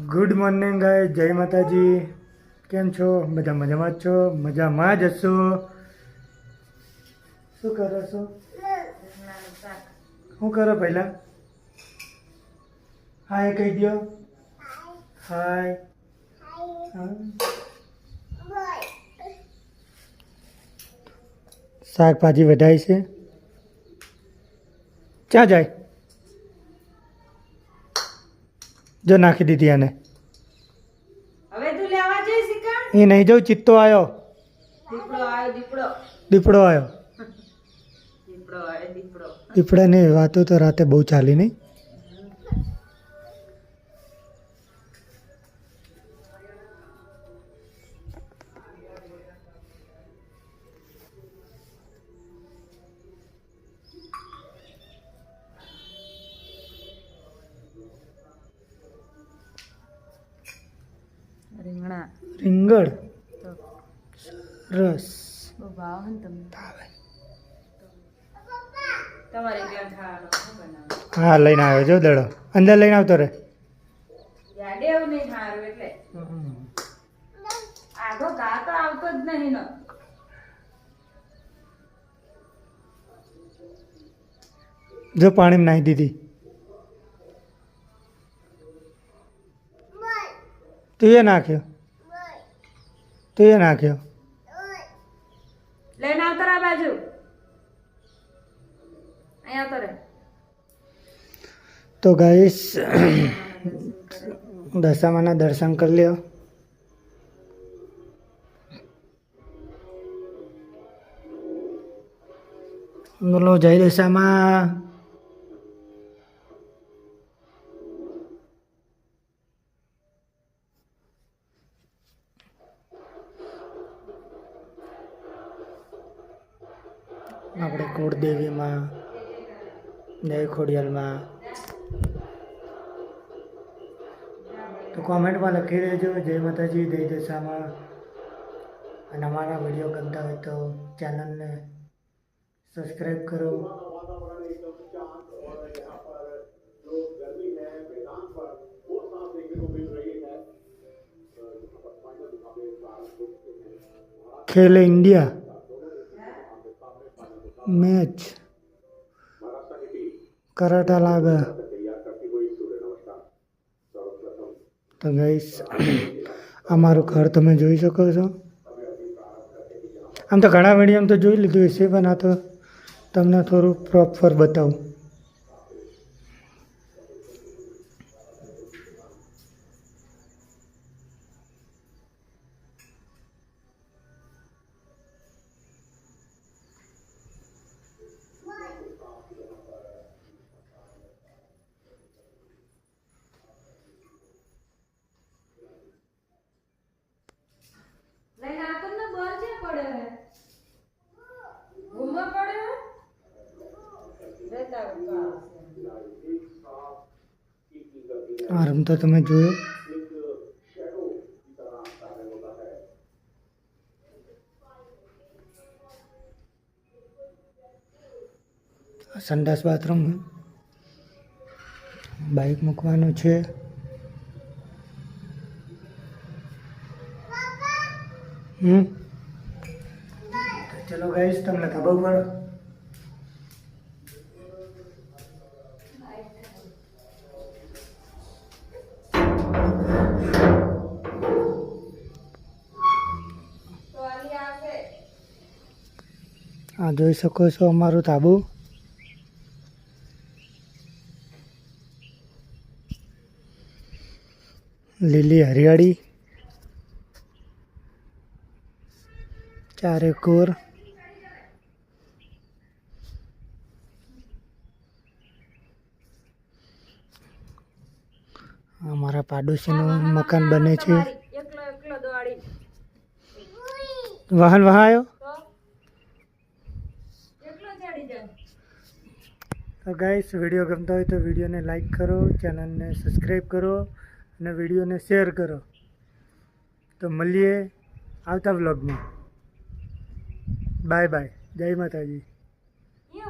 Good morning ગાય, જય માતાજી. કેમ છો? બધા મજામાં જ છો? મજામાં જ હશો. શું કરો છો? શું કરો પહેલા? હાય કહી દો. હાય. શાકભાજી વઢાય છે. ક્યાં જાય? જો નાખી દીધી આને. હવે તું લેવા જઈ શીખા? એ નહીં જાઉં, ચિત્તો આવ્યો. દીપડો આવ્યો દીપડો. દીપડો આવ્યો. દીપડો આવ્યો દીપડો. દીપડાની વાતો તો રાતે બહુ ચાલી નહીં. રીંગણા રીંગણ તો રસ બહુ ભાવ ને તમને. ભાવે. તમારે ત્યાં ખાવાનું શું બનાવે? હા લઈને આવ્યો જો દડો અંદર લઈને આવતો રે. યાડે એવું નહીં સારું એટલે આખો ઘા તો આવતો જ નહીં નો. જો પાણીમાં નાખી દીધી. તું એ નાખ્યો. તું એ નાખ્યો. લઈને આવતો આ બાજુ અહીંયા આવતો રે. તો ગાઈસ દશામાના દર્શન કરી લ્યો. બોલો જય દશામાં. આપણે કુળદેવીમાં, જય ખોડિયાલમાં. તો કોમેન્ટમાં લખી દેજો જય માતાજી, જય દશામાં. અને અમારા વિડીયો ગમતા હોય તો ચેનલને સબસ્ક્રાઈબ કરો. ખેલો ઇન્ડિયા મેચ કરાટા લાગે. તો ગાઈસ અમારું ઘર તમે જોઈ શકો છો. આમ તો ઘણા વિડીયો તો જોઈ લીધું હશે, પણ આ તો તમને થોડું પ્રોપર બતાવું. લઈને આવતો ને બોલ છે પડ્યો હે ઘૂમવા પડ્યો રહેતા આ રમતો તમે જોયો. સંડાસ બાથરૂમ બાઇક મૂકવાનું છે. ચલો ગાઈસ તમને ખબર પડે. આ જોઈ શકો છો અમારું તાબુ. લીલી હરિયાળી, ચારે કોર. અમારા પાડોશીનું મકાન બને છે. એકલો એકલો દોડી વાહન વહાયો. તો એકલો ચડી જાય. તો ગાઈસ વિડીયો ગમતો હોય તો વિડીયોને લાઈક કરો, ચેનલને સબસ્ક્રાઈબ કરો અને વિડીયોને શેર કરો. તો મળીએ આવતા વ્લોગમાં. બાય બાય, જય માતાજી. એ